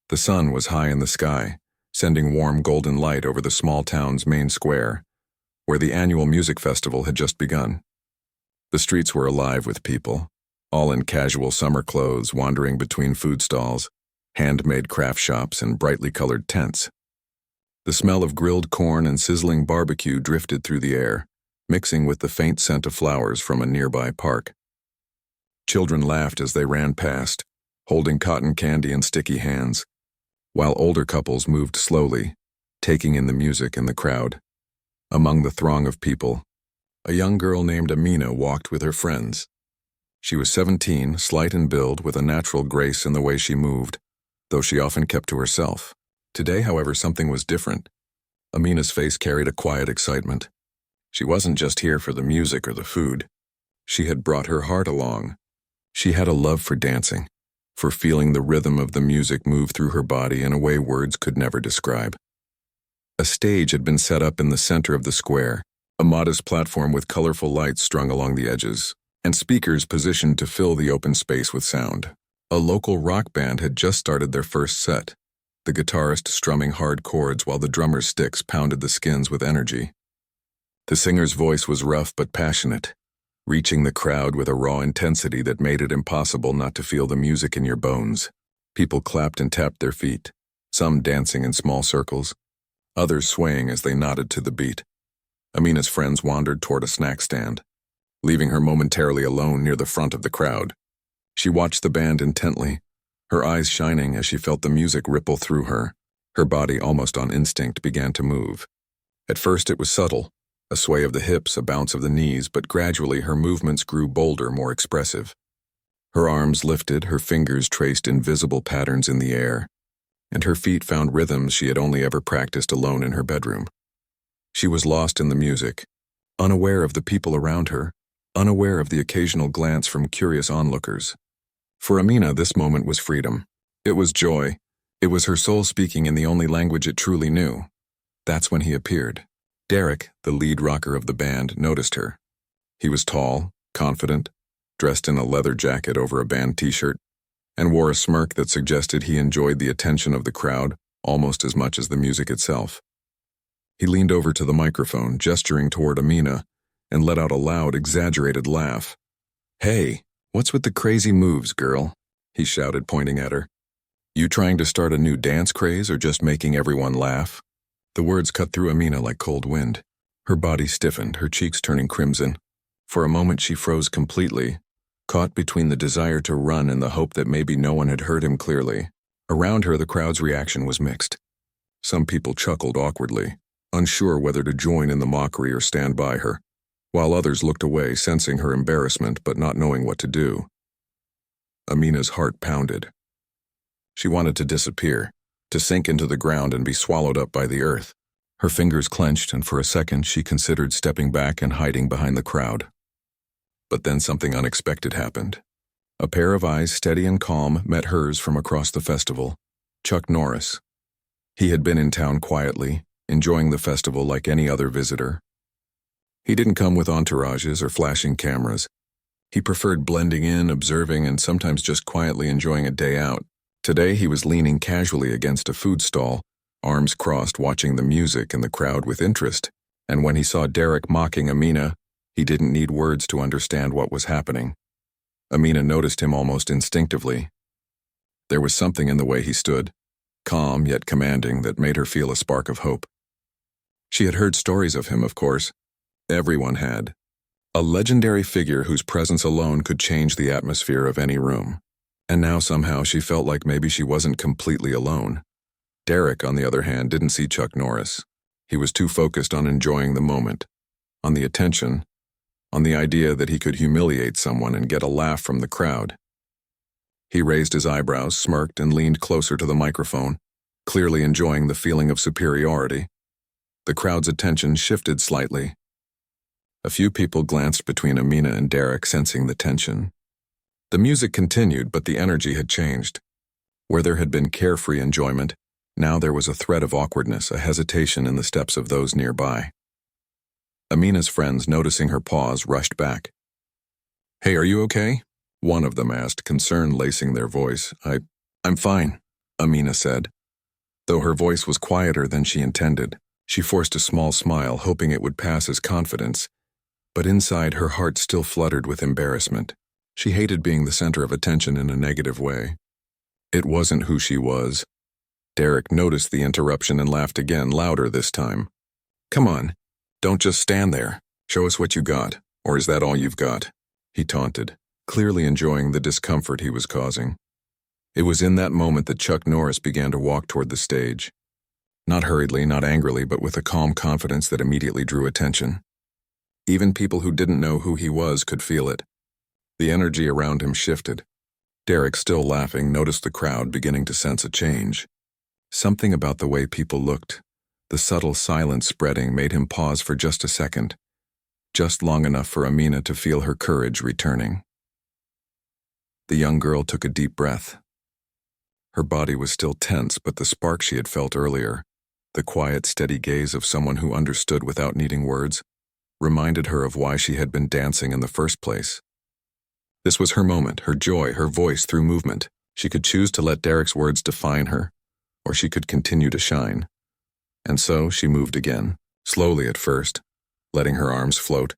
The sun was high in the sky, sending warm golden light over the small town's main square, where the annual music festival had just begun. The streets were alive with people, all in casual summer clothes, wandering between food stalls, handmade craft shops, and brightly colored tents. The smell of grilled corn and sizzling barbecue drifted through the air, mixing with the faint scent of flowers from a nearby park. Children laughed as they ran past, holding cotton candy in sticky hands, while older couples moved slowly, taking in the music and the crowd. Among the throng of people, a young girl named Amina walked with her friends. She was 17, slight in build, with a natural grace in the way she moved, though she often kept to herself. Today, however, something was different. Amina's face carried a quiet excitement. She wasn't just here for the music or the food. She had brought her heart along. She had a love for dancing, for feeling the rhythm of the music move through her body in a way words could never describe. A stage had been set up in the center of the square, a modest platform with colorful lights strung along the edges, and speakers positioned to fill the open space with sound. A local rock band had just started their first set, the guitarist strumming hard chords while the drummer's sticks pounded the skins with energy. The singer's voice was rough but passionate, reaching the crowd with a raw intensity that made it impossible not to feel the music in your bones. People clapped and tapped their feet, some dancing in small circles, others swaying as they nodded to the beat. Amina's friends wandered toward a snack stand, leaving her momentarily alone near the front of the crowd. She watched the band intently, her eyes shining as she felt the music ripple through her. Her body, almost on instinct, began to move. At first it was subtle, a sway of the hips, a bounce of the knees, but gradually her movements grew bolder, more expressive. Her arms lifted, her fingers traced invisible patterns in the air, and her feet found rhythms she had only ever practiced alone in her bedroom. She was lost in the music, unaware of the people around her, unaware of the occasional glance from curious onlookers. For Amina, this moment was freedom. It was joy. It was her soul speaking in the only language it truly knew. That's when he appeared. Derek, the lead rocker of the band, noticed her. He was tall, confident, dressed in a leather jacket over a band t-shirt, and wore a smirk that suggested he enjoyed the attention of the crowd almost as much as the music itself. He leaned over to the microphone, gesturing toward Amina, and let out a loud, exaggerated laugh. "Hey, what's with the crazy moves, girl?" he shouted, pointing at her. "You trying to start a new dance craze or just making everyone laugh?" The words cut through Amina like cold wind. Her body stiffened, her cheeks turning crimson. For a moment she froze completely, caught between the desire to run and the hope that maybe no one had heard him clearly. Around her, the crowd's reaction was mixed. Some people chuckled awkwardly, unsure whether to join in the mockery or stand by her, while others looked away, sensing her embarrassment but not knowing what to do. Amina's heart pounded. She wanted to disappear, to sink into the ground and be swallowed up by the earth. Her fingers clenched, and for a second she considered stepping back and hiding behind the crowd. But then something unexpected happened. A pair of eyes, steady and calm, met hers from across the festival. Chuck Norris. He had been in town quietly, enjoying the festival like any other visitor. He didn't come with entourages or flashing cameras. He preferred blending in, observing, and sometimes just quietly enjoying a day out. Today he was leaning casually against a food stall, arms crossed, watching the music and the crowd with interest. And when he saw Derek mocking Amina, he didn't need words to understand what was happening. Amina noticed him almost instinctively. There was something in the way he stood, calm yet commanding, that made her feel a spark of hope. She had heard stories of him, of course. Everyone had. A legendary figure whose presence alone could change the atmosphere of any room. And now somehow she felt like maybe she wasn't completely alone. Derek, on the other hand, didn't see Chuck Norris. He was too focused on enjoying the moment, on the attention, on the idea that he could humiliate someone and get a laugh from the crowd. He raised his eyebrows, smirked, and leaned closer to the microphone, clearly enjoying the feeling of superiority. The crowd's attention shifted slightly. A few people glanced between Amina and Derek, sensing the tension. The music continued, but the energy had changed. Where there had been carefree enjoyment, now there was a threat of awkwardness, a hesitation in the steps of those nearby. Amina's friends, noticing her pause, rushed back. "Hey, are you okay?" one of them asked, concern lacing their voice. I'm fine," Amina said. Though her voice was quieter than she intended, she forced a small smile, hoping it would pass as confidence, but inside her heart still fluttered with embarrassment. She hated being the center of attention in a negative way. It wasn't who she was. Derek noticed the interruption and laughed again, louder this time. Come on, don't just stand there. Show us what you got, or is that all you've got? He taunted, clearly enjoying the discomfort he was causing. It was in that moment that Chuck Norris began to walk toward the stage. Not hurriedly, not angrily, but with a calm confidence that immediately drew attention. Even people who didn't know who he was could feel it. The energy around him shifted. Derek, still laughing, noticed the crowd beginning to sense a change. Something about the way people looked, the subtle silence spreading, made him pause for just a second, just long enough for Amina to feel her courage returning. The young girl took a deep breath. Her body was still tense, but the spark she had felt earlier, the quiet, steady gaze of someone who understood without needing words, reminded her of why she had been dancing in the first place. This was her moment, her joy, her voice through movement. She could choose to let Derek's words define her, or she could continue to shine. And so she moved again, slowly at first, letting her arms float,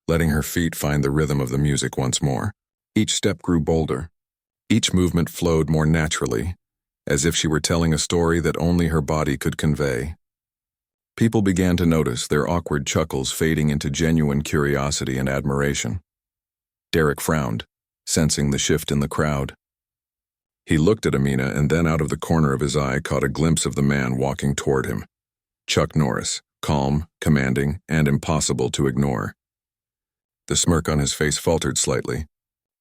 letting her feet find the rhythm of the music once more. Each step grew bolder. Each movement flowed more naturally, as if she were telling a story that only her body could convey. People began to notice, their awkward chuckles fading into genuine curiosity and admiration. Derek frowned, sensing the shift in the crowd. He looked at Amina and then out of the corner of his eye caught a glimpse of the man walking toward him. Chuck Norris, calm, commanding, and impossible to ignore. The smirk on his face faltered slightly.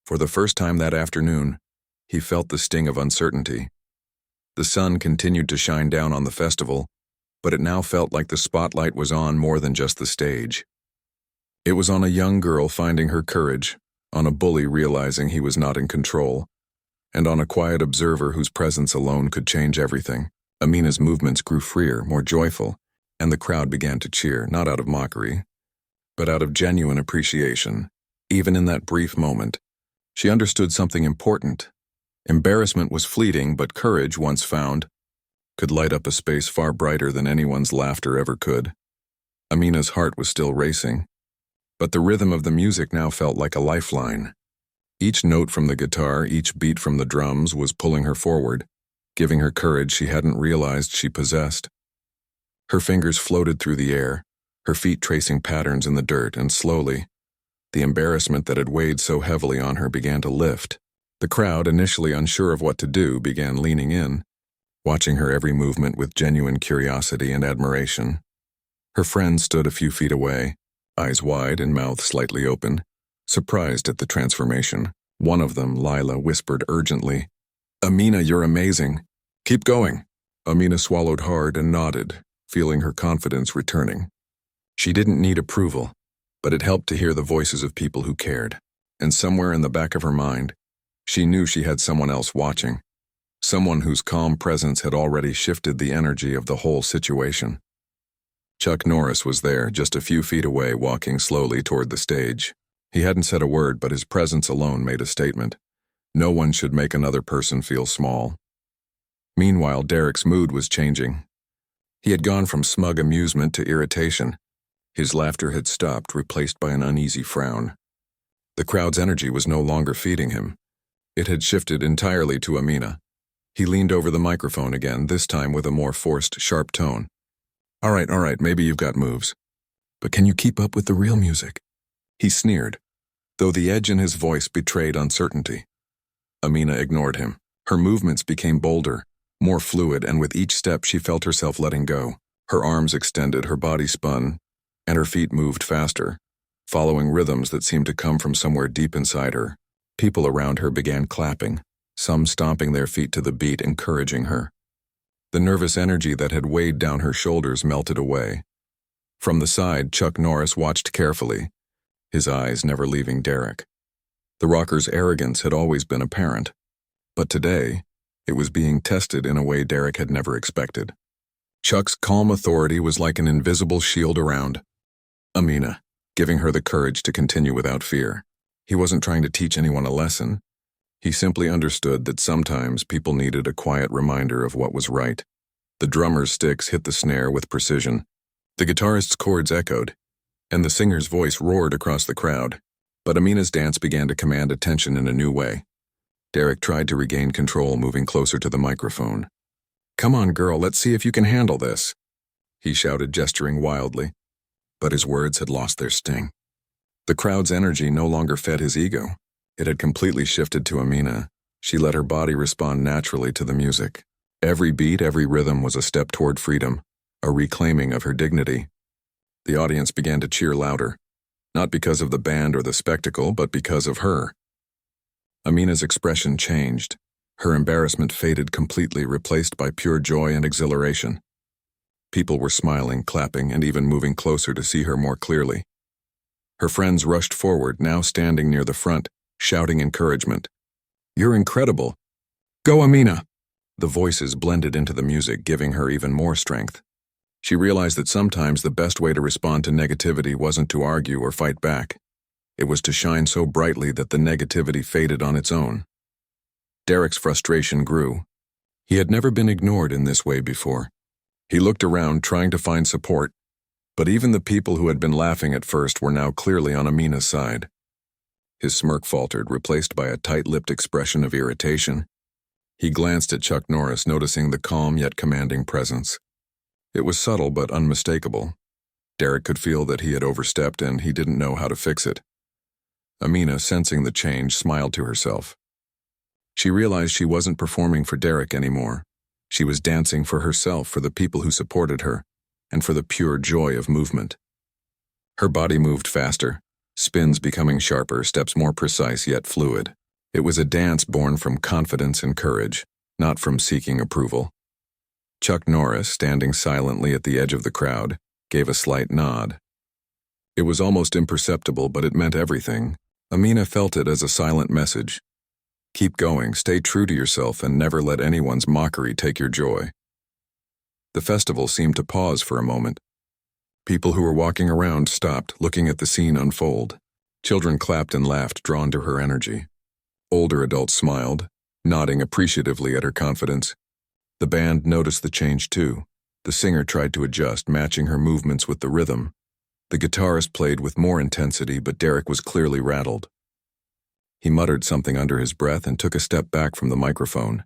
For the first time that afternoon, he felt the sting of uncertainty. The sun continued to shine down on the festival, but it now felt like the spotlight was on more than just the stage. It was on a young girl finding her courage, on a bully realizing he was not in control, and on a quiet observer whose presence alone could change everything. Amina's movements grew freer, more joyful, and the crowd began to cheer, not out of mockery, but out of genuine appreciation. Even in that brief moment, she understood something important. Embarrassment was fleeting, but courage, once found, could light up a space far brighter than anyone's laughter ever could. Amina's heart was still racing, but the rhythm of the music now felt like a lifeline. Each note from the guitar, each beat from the drums was pulling her forward, giving her courage she hadn't realized she possessed. Her fingers floated through the air, her feet tracing patterns in the dirt, and slowly, the embarrassment that had weighed so heavily on her began to lift. The crowd, initially unsure of what to do, began leaning in, watching her every movement with genuine curiosity and admiration. Her friends stood a few feet away, eyes wide and mouth slightly open, surprised at the transformation. One of them, Lila, whispered urgently, "Amina, you're amazing. Keep going." Amina swallowed hard and nodded, feeling her confidence returning. She didn't need approval, but it helped to hear the voices of people who cared. And somewhere in the back of her mind, she knew she had someone else watching, someone whose calm presence had already shifted the energy of the whole situation. Chuck Norris was there, just a few feet away, walking slowly toward the stage. He hadn't said a word, but his presence alone made a statement. No one should make another person feel small. Meanwhile, Derek's mood was changing. He had gone from smug amusement to irritation. His laughter had stopped, replaced by an uneasy frown. The crowd's energy was no longer feeding him. It had shifted entirely to Amina. He leaned over the microphone again, this time with a more forced, sharp tone. All right, maybe you've got moves. But can you keep up with the real music?" He sneered, though the edge in his voice betrayed uncertainty. Amina ignored him. Her movements became bolder, more fluid, and with each step she felt herself letting go. Her arms extended, her body spun, and her feet moved faster, following rhythms that seemed to come from somewhere deep inside her. People around her began clapping, some stomping their feet to the beat, encouraging her. The nervous energy that had weighed down her shoulders melted away. From the side, Chuck Norris watched carefully, his eyes never leaving Derek. The rocker's arrogance had always been apparent, but today, it was being tested in a way Derek had never expected. Chuck's calm authority was like an invisible shield around Amina, giving her the courage to continue without fear. He wasn't trying to teach anyone a lesson. He simply understood that sometimes people needed a quiet reminder of what was right. The drummer's sticks hit the snare with precision. The guitarist's chords echoed, and the singer's voice roared across the crowd. But Amina's dance began to command attention in a new way. Derek tried to regain control, moving closer to the microphone. "Come on, girl, let's see if you can handle this," he shouted, gesturing wildly. But his words had lost their sting. The crowd's energy no longer fed his ego. It had completely shifted to Amina. She let her body respond naturally to the music. Every beat, every rhythm was a step toward freedom, a reclaiming of her dignity. The audience began to cheer louder, not because of the band or the spectacle, but because of her. Amina's expression changed. Her embarrassment faded completely, replaced by pure joy and exhilaration. People were smiling, clapping, and even moving closer to see her more clearly. Her friends rushed forward, now standing near the front, shouting encouragement. "You're incredible! Go, Amina!" The voices blended into the music, giving her even more strength. She realized that sometimes the best way to respond to negativity wasn't to argue or fight back. It was to shine so brightly that the negativity faded on its own. Derek's frustration grew. He had never been ignored in this way before. He looked around, trying to find support, but even the people who had been laughing at first were now clearly on Amina's side. His smirk faltered, replaced by a tight-lipped expression of irritation. He glanced at Chuck Norris, noticing the calm yet commanding presence. It was subtle but unmistakable. Derek could feel that he had overstepped and he didn't know how to fix it. Amina, sensing the change, smiled to herself. She realized she wasn't performing for Derek anymore. She was dancing for herself, for the people who supported her, and for the pure joy of movement. Her body moved faster, spins becoming sharper, steps more precise yet fluid. It was a dance born from confidence and courage, not from seeking approval. Chuck Norris, standing silently at the edge of the crowd, gave a slight nod. It was almost imperceptible, but it meant everything. Amina felt it as a silent message. Keep going, stay true to yourself, and never let anyone's mockery take your joy. The festival seemed to pause for a moment. People who were walking around stopped, looking at the scene unfold. Children clapped and laughed, drawn to her energy. Older adults smiled, nodding appreciatively at her confidence. The band noticed the change too. The singer tried to adjust, matching her movements with the rhythm. The guitarist played with more intensity, but Derek was clearly rattled. He muttered something under his breath and took a step back from the microphone.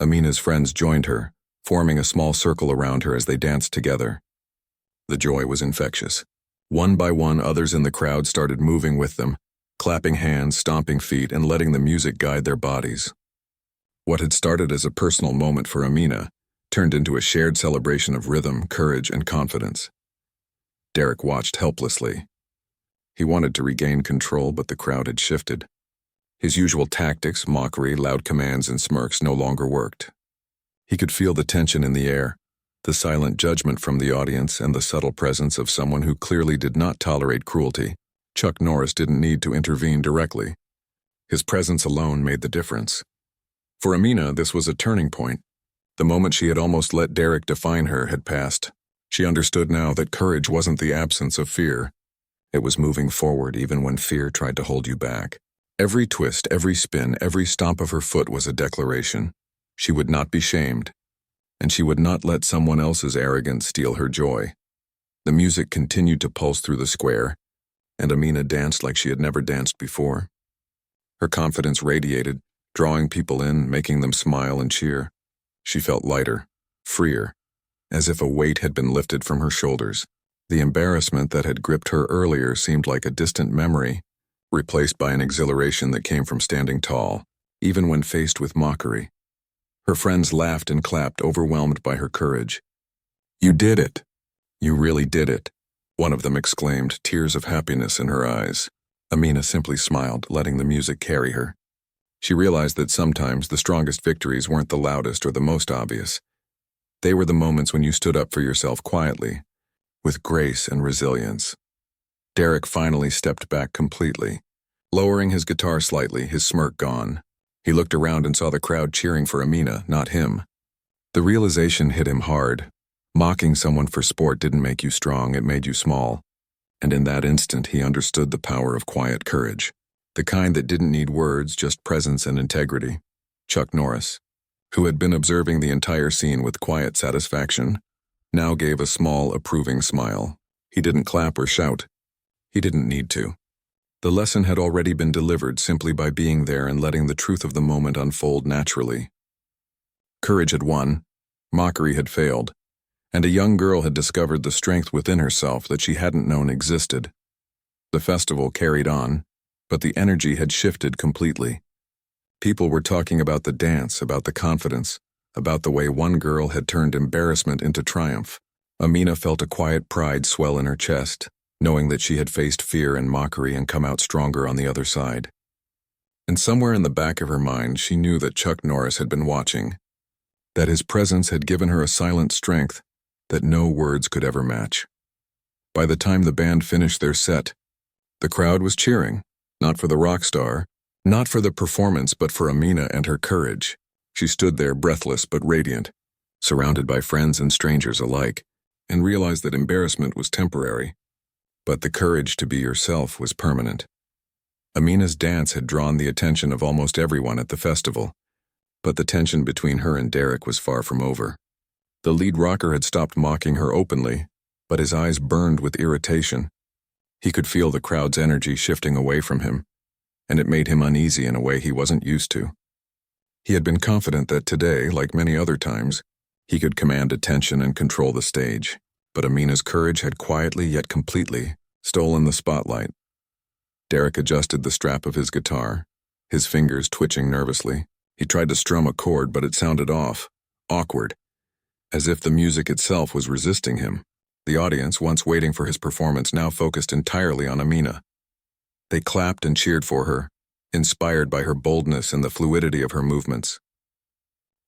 Amina's friends joined her, forming a small circle around her as they danced together. The joy was infectious. One by one, others in the crowd started moving with them, clapping hands, stomping feet, and letting the music guide their bodies. What had started as a personal moment for Amina turned into a shared celebration of rhythm, courage, and confidence. Derek watched helplessly. He wanted to regain control, but the crowd had shifted. His usual tactics, mockery, loud commands, and smirks no longer worked. He could feel the tension in the air, the silent judgment from the audience, and the subtle presence of someone who clearly did not tolerate cruelty. Chuck Norris didn't need to intervene directly. His presence alone made the difference. For Amina, this was a turning point. The moment she had almost let Derek define her had passed. She understood now that courage wasn't the absence of fear. It was moving forward even when fear tried to hold you back. Every twist, every spin, every stomp of her foot was a declaration. She would not be shamed, and she would not let someone else's arrogance steal her joy. The music continued to pulse through the square, and Amina danced like she had never danced before. Her confidence radiated, drawing people in, making them smile and cheer. She felt lighter, freer, as if a weight had been lifted from her shoulders. The embarrassment that had gripped her earlier seemed like a distant memory, replaced by an exhilaration that came from standing tall, even when faced with mockery. Her friends laughed and clapped, overwhelmed by her courage. "You did it! You really did it!" one of them exclaimed, tears of happiness in her eyes. Amina simply smiled, letting the music carry her. She realized that sometimes the strongest victories weren't the loudest or the most obvious. They were the moments when you stood up for yourself quietly, with grace and resilience. Derek finally stepped back completely, lowering his guitar slightly, his smirk gone. He looked around and saw the crowd cheering for Amina, not him. The realization hit him hard. Mocking someone for sport didn't make you strong, it made you small. And in that instant, he understood the power of quiet courage. The kind that didn't need words, just presence and integrity. Chuck Norris, who had been observing the entire scene with quiet satisfaction, now gave a small, approving smile. He didn't clap or shout. He didn't need to. The lesson had already been delivered simply by being there and letting the truth of the moment unfold naturally. Courage had won, mockery had failed, and a young girl had discovered the strength within herself that she hadn't known existed. The festival carried on, but the energy had shifted completely. People were talking about the dance, about the confidence, about the way one girl had turned embarrassment into triumph. Amina felt a quiet pride swell in her chest, knowing that she had faced fear and mockery and come out stronger on the other side. And somewhere in the back of her mind, she knew that Chuck Norris had been watching, that his presence had given her a silent strength that no words could ever match. By the time the band finished their set, the crowd was cheering, not for the rock star, not for the performance, but for Amina and her courage. She stood there breathless but radiant, surrounded by friends and strangers alike, and realized that embarrassment was temporary, but the courage to be yourself was permanent. Amina's dance had drawn the attention of almost everyone at the festival, but the tension between her and Derek was far from over. The lead rocker had stopped mocking her openly, but his eyes burned with irritation. He could feel the crowd's energy shifting away from him, and it made him uneasy in a way he wasn't used to. He had been confident that today, like many other times, he could command attention and control the stage, but Amina's courage had quietly yet completely stolen the spotlight. Derek adjusted the strap of his guitar, his fingers twitching nervously. He tried to strum a chord, but it sounded off, awkward, as if the music itself was resisting him. The audience, once waiting for his performance, now focused entirely on Amina. They clapped and cheered for her, inspired by her boldness and the fluidity of her movements.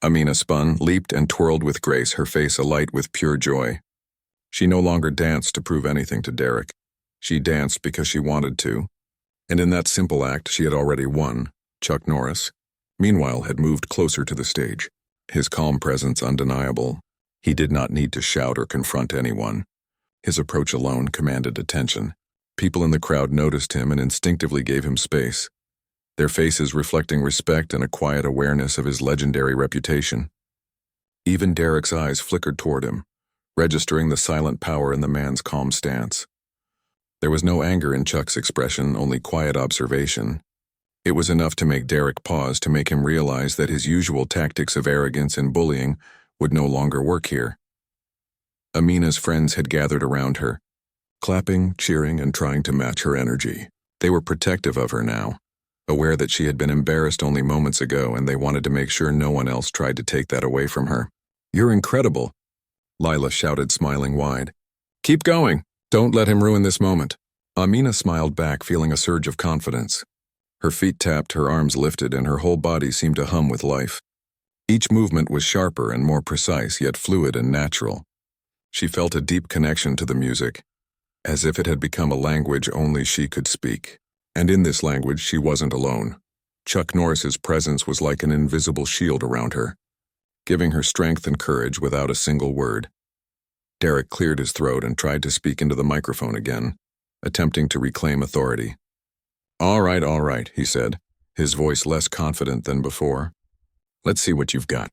Amina spun, leaped, and twirled with grace, her face alight with pure joy. She no longer danced to prove anything to Derek. She danced because she wanted to, and in that simple act she had already won. Chuck Norris, meanwhile, had moved closer to the stage, his calm presence undeniable. He did not need to shout or confront anyone. His approach alone commanded attention. People in the crowd noticed him and instinctively gave him space, their faces reflecting respect and a quiet awareness of his legendary reputation. Even Derek's eyes flickered toward him, registering the silent power in the man's calm stance. There was no anger in Chuck's expression, only quiet observation. It was enough to make Derek pause, to make him realize that his usual tactics of arrogance and bullying would no longer work here. Amina's friends had gathered around her, clapping, cheering, and trying to match her energy. They were protective of her now, aware that she had been embarrassed only moments ago, and they wanted to make sure no one else tried to take that away from her. "You're incredible," Lila shouted, smiling wide. "Keep going. Don't let him ruin this moment." Amina smiled back, feeling a surge of confidence. Her feet tapped, her arms lifted, and her whole body seemed to hum with life. Each movement was sharper and more precise, yet fluid and natural. She felt a deep connection to the music, as if it had become a language only she could speak. And in this language, she wasn't alone. Chuck Norris's presence was like an invisible shield around her, giving her strength and courage without a single word. Derek cleared his throat and tried to speak into the microphone again, attempting to reclaim authority. All right, he said, his voice less confident than before. "Let's see what you've got.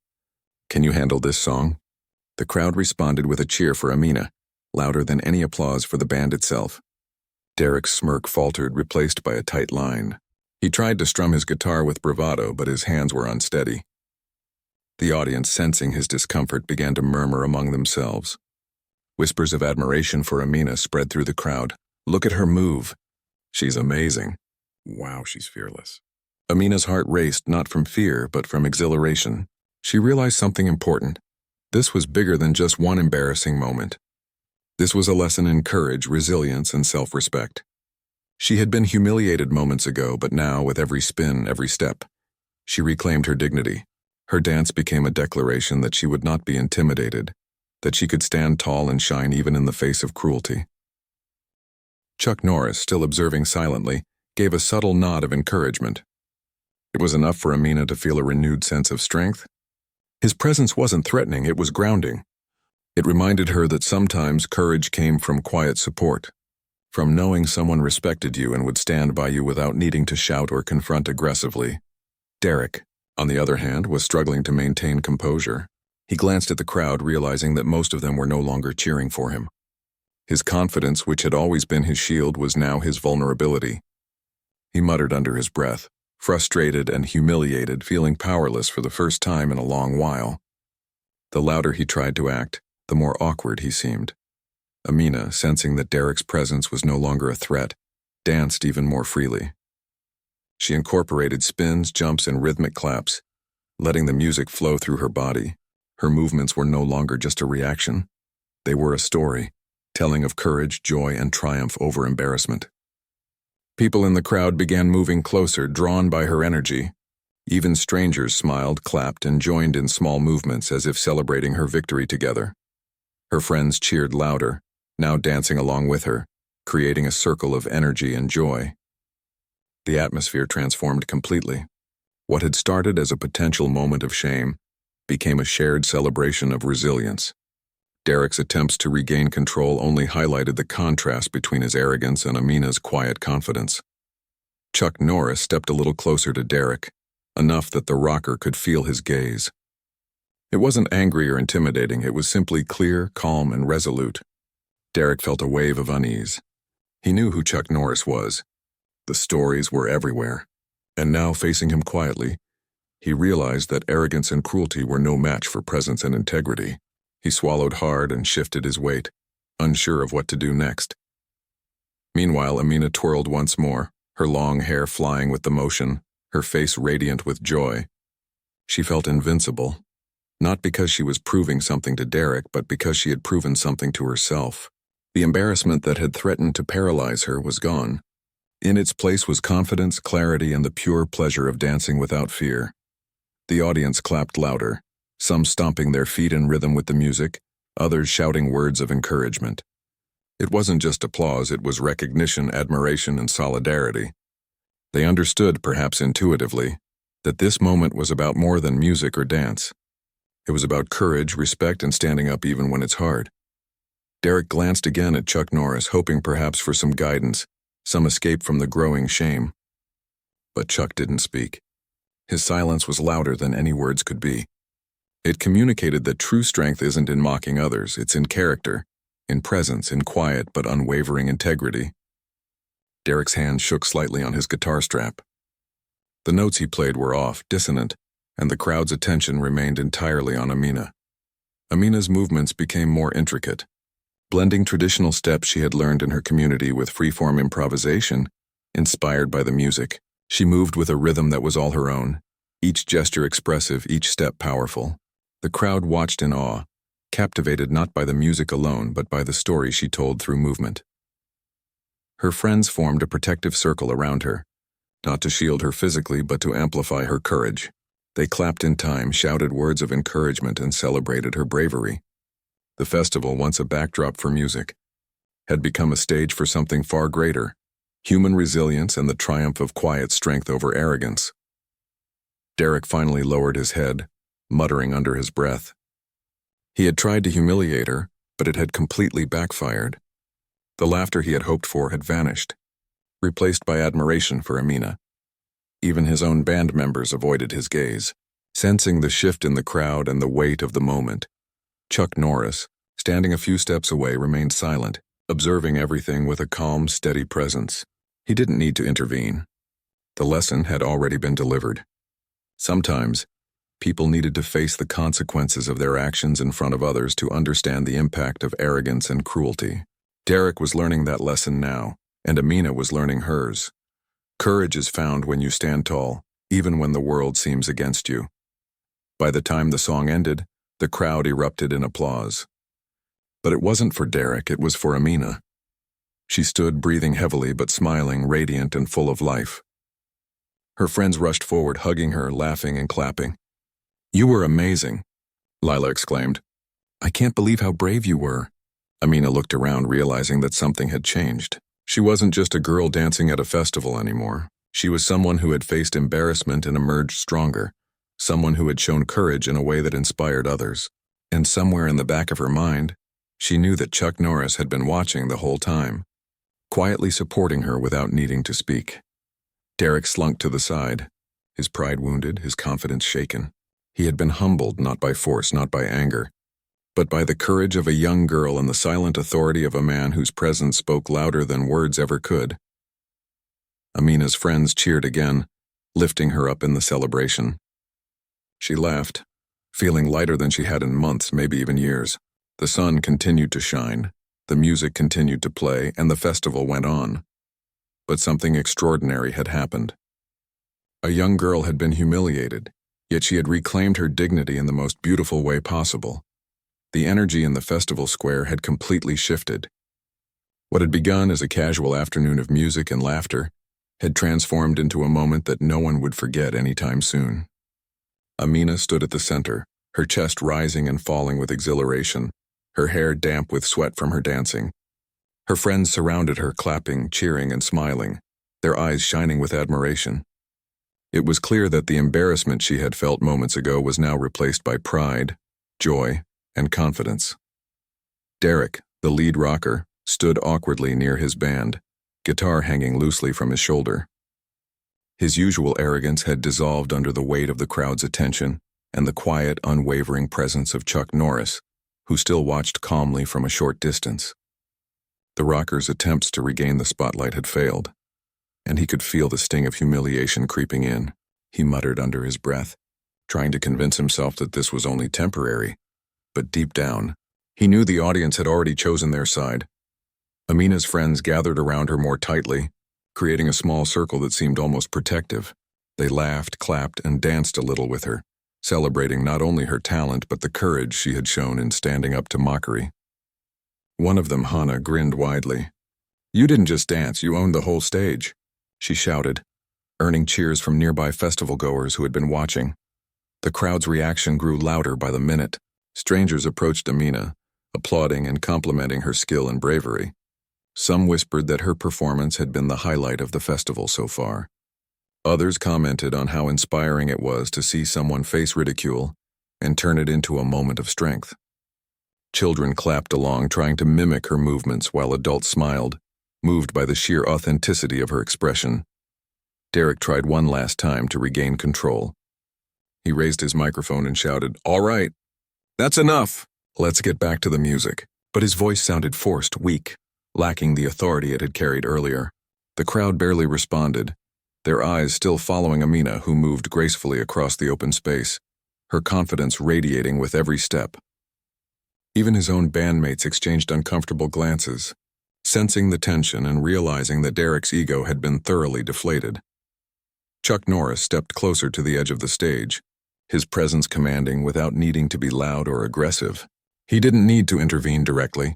Can you handle this song?" The crowd responded with a cheer for Amina, louder than any applause for the band itself. Derek's smirk faltered, replaced by a tight line. He tried to strum his guitar with bravado, but his hands were unsteady. The audience, sensing his discomfort, began to murmur among themselves. Whispers of admiration for Amina spread through the crowd. "Look at her move. She's amazing. Wow, she's fearless." Amina's heart raced, not from fear, but from exhilaration. She realized something important. This was bigger than just one embarrassing moment. This was a lesson in courage, resilience, and self-respect. She had been humiliated moments ago, but now, with every spin, every step, she reclaimed her dignity. Her dance became a declaration that she would not be intimidated, that she could stand tall and shine even in the face of cruelty. Chuck Norris, still observing silently, gave a subtle nod of encouragement. It was enough for Amina to feel a renewed sense of strength. His presence wasn't threatening, it was grounding. It reminded her that sometimes courage came from quiet support, from knowing someone respected you and would stand by you without needing to shout or confront aggressively. Derek, on the other hand, was struggling to maintain composure. He glanced at the crowd, realizing that most of them were no longer cheering for him. His confidence, which had always been his shield, was now his vulnerability. He muttered under his breath, frustrated and humiliated, feeling powerless for the first time in a long while. The louder he tried to act, the more awkward he seemed. Amina, sensing that Derek's presence was no longer a threat, danced even more freely. She incorporated spins, jumps, and rhythmic claps, letting the music flow through her body. Her movements were no longer just a reaction. They were a story, telling of courage, joy, and triumph over embarrassment. People in the crowd began moving closer, drawn by her energy. Even strangers smiled, clapped, and joined in small movements as if celebrating her victory together. Her friends cheered louder, now dancing along with her, creating a circle of energy and joy. The atmosphere transformed completely. What had started as a potential moment of shame became a shared celebration of resilience. Derek's attempts to regain control only highlighted the contrast between his arrogance and Amina's quiet confidence. Chuck Norris stepped a little closer to Derek, enough that the rocker could feel his gaze. It wasn't angry or intimidating, it was simply clear, calm, and resolute. Derek felt a wave of unease. He knew who Chuck Norris was. The stories were everywhere. And now, facing him quietly, he realized that arrogance and cruelty were no match for presence and integrity. He swallowed hard and shifted his weight, unsure of what to do next. Meanwhile, Amina twirled once more, her long hair flying with the motion, her face radiant with joy. She felt invincible, not because she was proving something to Derek, but because she had proven something to herself. The embarrassment that had threatened to paralyze her was gone. In its place was confidence, clarity, and the pure pleasure of dancing without fear. The audience clapped louder, some stomping their feet in rhythm with the music, others shouting words of encouragement. It wasn't just applause, it was recognition, admiration, and solidarity. They understood, perhaps intuitively, that this moment was about more than music or dance. It was about courage, respect, and standing up even when it's hard. Derek glanced again at Chuck Norris, hoping perhaps for some guidance, some escape from the growing shame. But Chuck didn't speak. His silence was louder than any words could be. It communicated that true strength isn't in mocking others, it's in character, in presence, in quiet but unwavering integrity. Derek's hand shook slightly on his guitar strap. The notes he played were off, dissonant, and the crowd's attention remained entirely on Amina. Amina's movements became more intricate. Blending traditional steps she had learned in her community with freeform improvisation, inspired by the music, she moved with a rhythm that was all her own, each gesture expressive, each step powerful. The crowd watched in awe, captivated not by the music alone, but by the story she told through movement. Her friends formed a protective circle around her, not to shield her physically, but to amplify her courage. They clapped in time, shouted words of encouragement, and celebrated her bravery. The festival, once a backdrop for music, had become a stage for something far greater, human resilience and the triumph of quiet strength over arrogance. Derek finally lowered his head, muttering under his breath. He had tried to humiliate her, but it had completely backfired. The laughter he had hoped for had vanished, replaced by admiration for Amina. Even his own band members avoided his gaze. Sensing the shift in the crowd and the weight of the moment, Chuck Norris, standing a few steps away, remained silent, observing everything with a calm, steady presence. He didn't need to intervene. The lesson had already been delivered. Sometimes, people needed to face the consequences of their actions in front of others to understand the impact of arrogance and cruelty. Derek was learning that lesson now, and Amina was learning hers. Courage is found when you stand tall, even when the world seems against you. By the time the song ended, the crowd erupted in applause. But it wasn't for Derek, it was for Amina. She stood breathing heavily but smiling, radiant and full of life. Her friends rushed forward, hugging her, laughing and clapping. "You were amazing," Lila exclaimed. "I can't believe how brave you were." Amina looked around, realizing that something had changed. She wasn't just a girl dancing at a festival anymore. She was someone who had faced embarrassment and emerged stronger, someone who had shown courage in a way that inspired others. And somewhere in the back of her mind, she knew that Chuck Norris had been watching the whole time. quietly supporting her without needing to speak. Derek slunk to the side, his pride wounded, his confidence shaken. He had been humbled not by force, not by anger, but by the courage of a young girl and the silent authority of a man whose presence spoke louder than words ever could. Amina's friends cheered again, lifting her up in the celebration. She laughed, feeling lighter than she had in months, maybe even years. The sun continued to shine, the music continued to play, and the festival went on. But something extraordinary had happened. A young girl had been humiliated, yet she had reclaimed her dignity in the most beautiful way possible. The energy in the festival square had completely shifted. What had begun as a casual afternoon of music and laughter had transformed into a moment that no one would forget anytime soon. Amina stood at the center, her chest rising and falling with exhilaration, her hair damp with sweat from her dancing. Her friends surrounded her, clapping, cheering, and smiling, their eyes shining with admiration. It was clear that the embarrassment she had felt moments ago was now replaced by pride, joy, and confidence. Derek, the lead rocker, stood awkwardly near his band, guitar hanging loosely from his shoulder. His usual arrogance had dissolved under the weight of the crowd's attention and the quiet, unwavering presence of Chuck Norris, who still watched calmly from a short distance. The rocker's attempts to regain the spotlight had failed, and he could feel the sting of humiliation creeping in. He muttered under his breath, trying to convince himself that this was only temporary. But deep down, he knew the audience had already chosen their side. Amina's friends gathered around her more tightly, creating a small circle that seemed almost protective. They laughed, clapped, and danced a little with her, celebrating not only her talent but the courage she had shown in standing up to mockery. One of them, Hannah, grinned widely. "You didn't just dance, you owned the whole stage," she shouted, earning cheers from nearby festival-goers who had been watching. The crowd's reaction grew louder by the minute. Strangers approached Amina, applauding and complimenting her skill and bravery. Some whispered that her performance had been the highlight of the festival so far. Others commented on how inspiring it was to see someone face ridicule and turn it into a moment of strength. Children clapped along, trying to mimic her movements, while adults smiled, moved by the sheer authenticity of her expression. Derek tried one last time to regain control. He raised his microphone and shouted, "All right, that's enough. Let's get back to the music." But his voice sounded forced, weak, lacking the authority it had carried earlier. The crowd barely responded, their eyes still following Amina, who moved gracefully across the open space, her confidence radiating with every step. Even his own bandmates exchanged uncomfortable glances, sensing the tension and realizing that Derek's ego had been thoroughly deflated. Chuck Norris stepped closer to the edge of the stage, his presence commanding without needing to be loud or aggressive. He didn't need to intervene directly.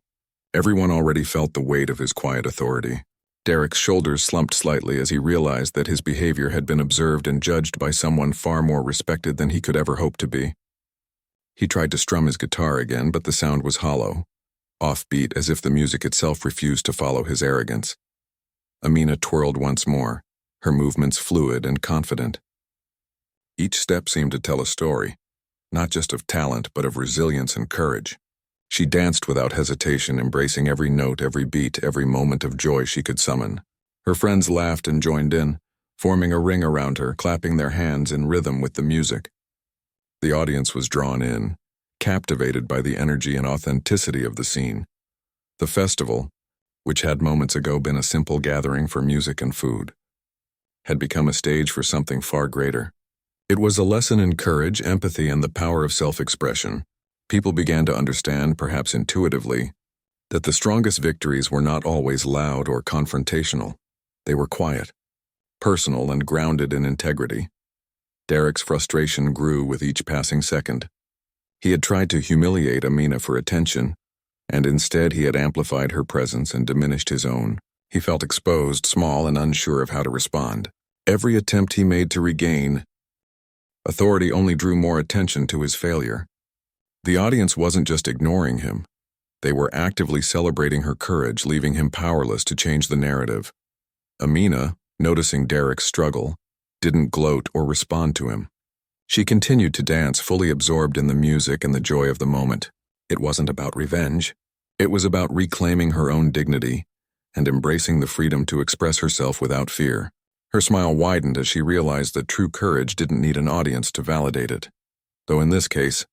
Everyone already felt the weight of his quiet authority. Derek's shoulders slumped slightly as he realized that his behavior had been observed and judged by someone far more respected than he could ever hope to be. He tried to strum his guitar again, but the sound was hollow, offbeat, as if the music itself refused to follow his arrogance. Amina twirled once more, her movements fluid and confident. Each step seemed to tell a story, not just of talent, but of resilience and courage. She danced without hesitation, embracing every note, every beat, every moment of joy she could summon. Her friends laughed and joined in, forming a ring around her, clapping their hands in rhythm with the music. The audience was drawn in, captivated by the energy and authenticity of the scene. The festival, which had moments ago been a simple gathering for music and food, had become a stage for something far greater. It was a lesson in courage, empathy, and the power of self-expression. People began to understand, perhaps intuitively, that the strongest victories were not always loud or confrontational. They were quiet, personal, and grounded in integrity. Derek's frustration grew with each passing second. He had tried to humiliate Amina for attention, and instead he had amplified her presence and diminished his own. He felt exposed, small, and unsure of how to respond. Every attempt he made to regain authority only drew more attention to his failure. The audience wasn't just ignoring him. They were actively celebrating her courage, leaving him powerless to change the narrative. Amina, noticing Derek's struggle, didn't gloat or respond to him. She continued to dance, fully absorbed in the music and the joy of the moment. It wasn't about revenge. It was about reclaiming her own dignity and embracing the freedom to express herself without fear. Her smile widened as she realized that true courage didn't need an audience to validate it. Though in this case,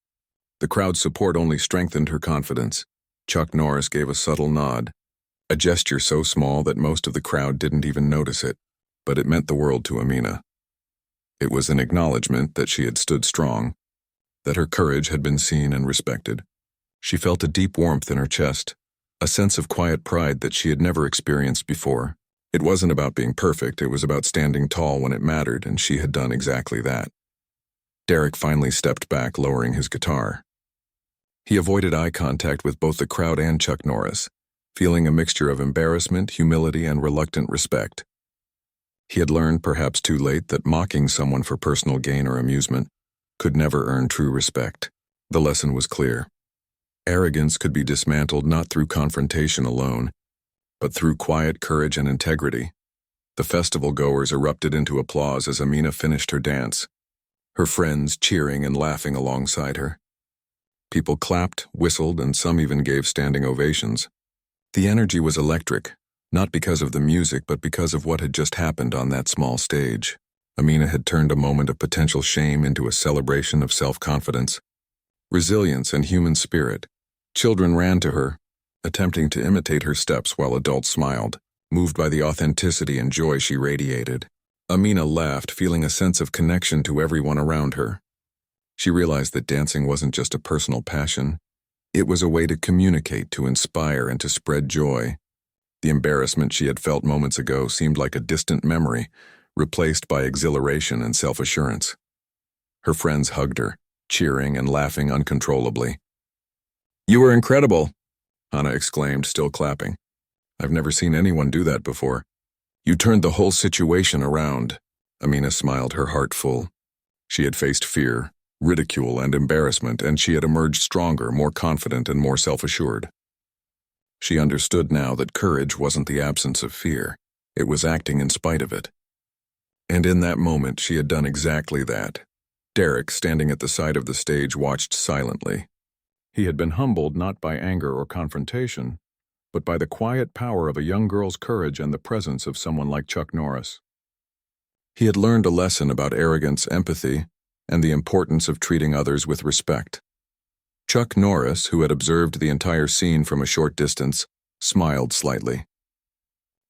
the crowd's support only strengthened her confidence. Chuck Norris gave a subtle nod, a gesture so small that most of the crowd didn't even notice it, but it meant the world to Amina. It was an acknowledgement that she had stood strong, that her courage had been seen and respected. She felt a deep warmth in her chest, a sense of quiet pride that she had never experienced before. It wasn't about being perfect, it was about standing tall when it mattered, and she had done exactly that. Derek finally stepped back, lowering his guitar. He avoided eye contact with both the crowd and Chuck Norris, feeling a mixture of embarrassment, humility, and reluctant respect. He had learned, perhaps too late, that mocking someone for personal gain or amusement could never earn true respect. The lesson was clear. Arrogance could be dismantled not through confrontation alone, but through quiet courage and integrity. The festival goers erupted into applause as Amina finished her dance, her friends cheering and laughing alongside her. People clapped, whistled, and some even gave standing ovations. The energy was electric, not because of the music, but because of what had just happened on that small stage. Amina had turned a moment of potential shame into a celebration of self-confidence, resilience, and human spirit. Children ran to her, attempting to imitate her steps while adults smiled, moved by the authenticity and joy she radiated. Amina laughed, feeling a sense of connection to everyone around her. She realized that dancing wasn't just a personal passion. It was a way to communicate, to inspire, and to spread joy. The embarrassment she had felt moments ago seemed like a distant memory, replaced by exhilaration and self-assurance. Her friends hugged her, cheering and laughing uncontrollably. "You were incredible," Hannah exclaimed, still clapping. "I've never seen anyone do that before. You turned the whole situation around." Amina smiled, her heart full. She had faced fear, ridicule, and embarrassment, and she had emerged stronger, more confident, and more self-assured. She understood now that courage wasn't the absence of fear. It was acting in spite of it. And in that moment, she had done exactly that. Derek, standing at the side of the stage, watched silently. He had been humbled not by anger or confrontation, but by the quiet power of a young girl's courage and the presence of someone like Chuck Norris. He had learned a lesson about arrogance, empathy, and the importance of treating others with respect. Chuck Norris, who had observed the entire scene from a short distance, smiled slightly.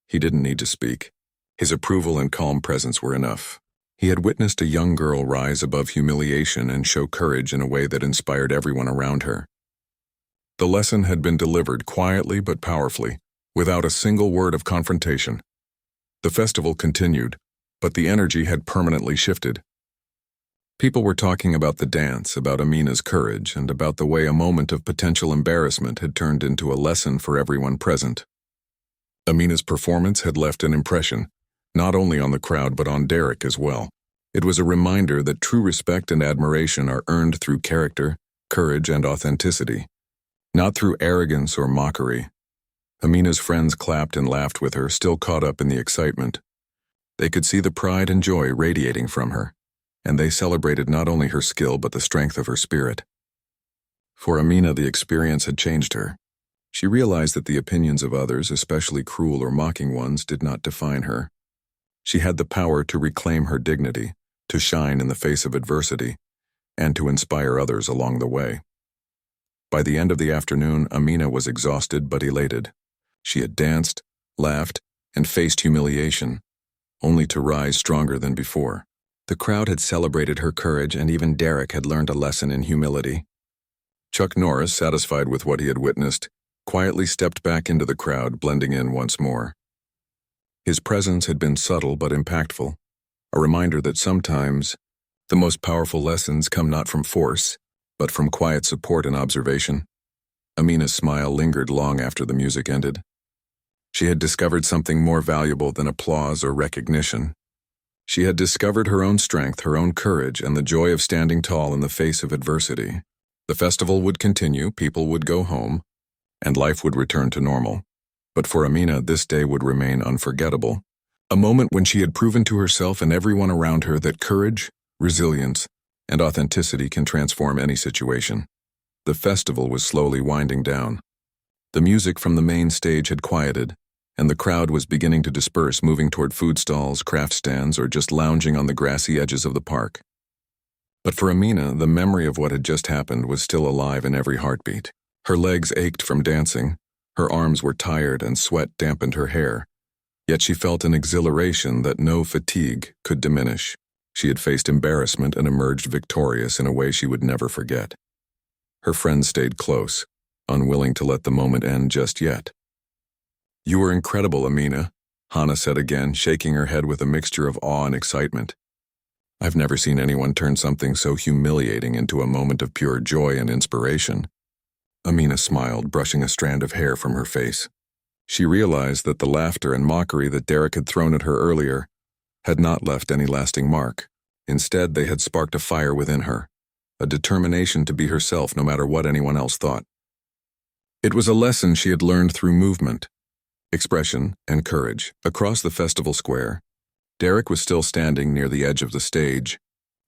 He didn't need to speak. His approval and calm presence were enough. He had witnessed a young girl rise above humiliation and show courage in a way that inspired everyone around her. The lesson had been delivered quietly but powerfully, without a single word of confrontation. The festival continued, but the energy had permanently shifted. People were talking about the dance, about Amina's courage, and about the way a moment of potential embarrassment had turned into a lesson for everyone present. Amina's performance had left an impression, not only on the crowd but on Derek as well. It was a reminder that true respect and admiration are earned through character, courage, and authenticity, not through arrogance or mockery. Amina's friends clapped and laughed with her, still caught up in the excitement. They could see the pride and joy radiating from her, and they celebrated not only her skill but the strength of her spirit. For Amina, the experience had changed her. She realized that the opinions of others, especially cruel or mocking ones, did not define her. She had the power to reclaim her dignity, to shine in the face of adversity, and to inspire others along the way. By the end of the afternoon, Amina was exhausted but elated. She had danced, laughed, and faced humiliation, only to rise stronger than before. The crowd had celebrated her courage, and even Derek had learned a lesson in humility. Chuck Norris, satisfied with what he had witnessed, quietly stepped back into the crowd, blending in once more. His presence had been subtle but impactful, a reminder that sometimes the most powerful lessons come not from force, but from quiet support and observation. Amina's smile lingered long after the music ended. She had discovered something more valuable than applause or recognition. She had discovered her own strength, her own courage, and the joy of standing tall in the face of adversity. The festival would continue, people would go home, and life would return to normal. But for Amina, this day would remain unforgettable. A moment when she had proven to herself and everyone around her that courage, resilience, and authenticity can transform any situation. The festival was slowly winding down. The music from the main stage had quieted, and the crowd was beginning to disperse, moving toward food stalls, craft stands, or just lounging on the grassy edges of the park. But for Amina, the memory of what had just happened was still alive in every heartbeat. Her legs ached from dancing, her arms were tired, and sweat dampened her hair. Yet she felt an exhilaration that no fatigue could diminish. She had faced embarrassment and emerged victorious in a way she would never forget. Her friends stayed close, unwilling to let the moment end just yet. "You were incredible, Amina," Hannah said again, shaking her head with a mixture of awe and excitement. "I've never seen anyone turn something so humiliating into a moment of pure joy and inspiration." Amina smiled, brushing a strand of hair from her face. She realized that the laughter and mockery that Derek had thrown at her earlier had not left any lasting mark. Instead, they had sparked a fire within her, a determination to be herself no matter what anyone else thought. It was a lesson she had learned through movement, expression, and courage. Across the festival square, Derek was still standing near the edge of the stage,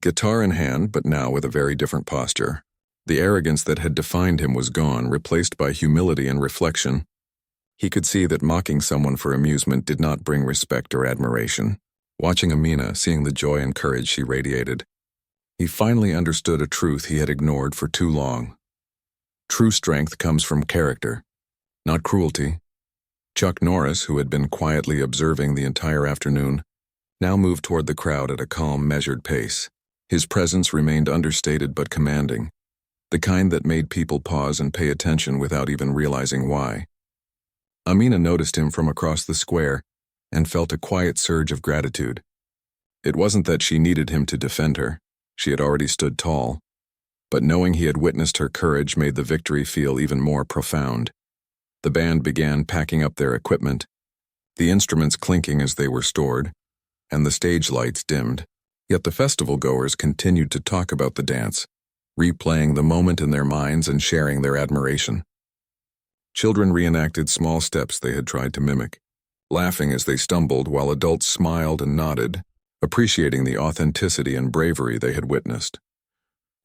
guitar in hand, but now with a very different posture. The arrogance that had defined him was gone, replaced by humility and reflection. He could see that mocking someone for amusement did not bring respect or admiration. Watching Amina, seeing the joy and courage she radiated, he finally understood a truth he had ignored for too long. True strength comes from character, not cruelty. Chuck Norris, who had been quietly observing the entire afternoon, now moved toward the crowd at a calm, measured pace. His presence remained understated but commanding, the kind that made people pause and pay attention without even realizing why. Amina noticed him from across the square and felt a quiet surge of gratitude. It wasn't that she needed him to defend her. She had already stood tall. But knowing he had witnessed her courage made the victory feel even more profound. The band began packing up their equipment, the instruments clinking as they were stored, and the stage lights dimmed. Yet the festival-goers continued to talk about the dance, replaying the moment in their minds and sharing their admiration. Children reenacted small steps they had tried to mimic, laughing as they stumbled while adults smiled and nodded, appreciating the authenticity and bravery they had witnessed.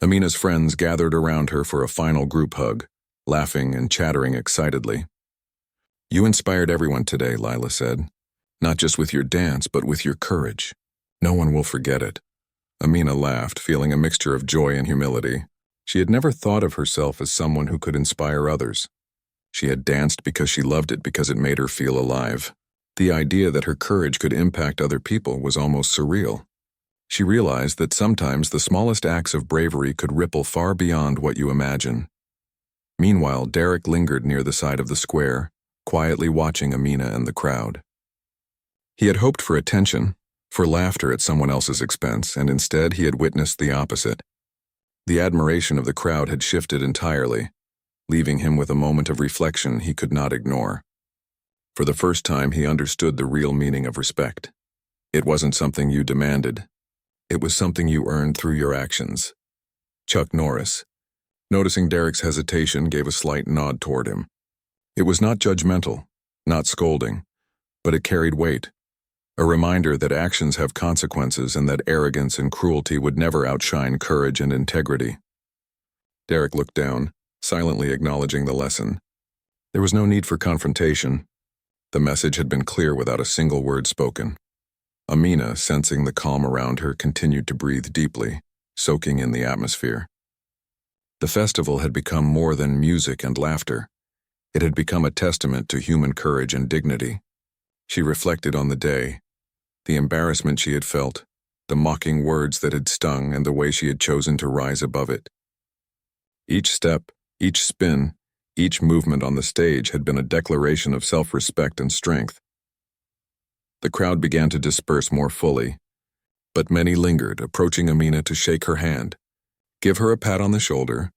Amina's friends gathered around her for a final group hug, laughing and chattering excitedly. "You inspired everyone today," Lila said. "Not just with your dance, but with your courage. No one will forget it." Amina laughed, feeling a mixture of joy and humility. She had never thought of herself as someone who could inspire others. She had danced because she loved it, because it made her feel alive. The idea that her courage could impact other people was almost surreal. She realized that sometimes the smallest acts of bravery could ripple far beyond what you imagine. Meanwhile, Derek lingered near the side of the square, quietly watching Amina and the crowd. He had hoped for attention, for laughter at someone else's expense, and instead he had witnessed the opposite. The admiration of the crowd had shifted entirely, leaving him with a moment of reflection he could not ignore. For the first time, he understood the real meaning of respect. It wasn't something you demanded. It was something you earned through your actions. Chuck Norris, noticing Derek's hesitation, gave a slight nod toward him. It was not judgmental, not scolding, but it carried weight, a reminder that actions have consequences and that arrogance and cruelty would never outshine courage and integrity. Derek looked down, silently acknowledging the lesson. There was no need for confrontation. The message had been clear without a single word spoken. Amina, sensing the calm around her, continued to breathe deeply, soaking in the atmosphere. The festival had become more than music and laughter. It had become a testament to human courage and dignity. She reflected on the day, the embarrassment she had felt, the mocking words that had stung, and the way she had chosen to rise above it. Each step, each spin, each movement on the stage had been a declaration of self-respect and strength. The crowd began to disperse more fully, but many lingered, approaching Amina to shake her hand, give her a pat on the shoulder,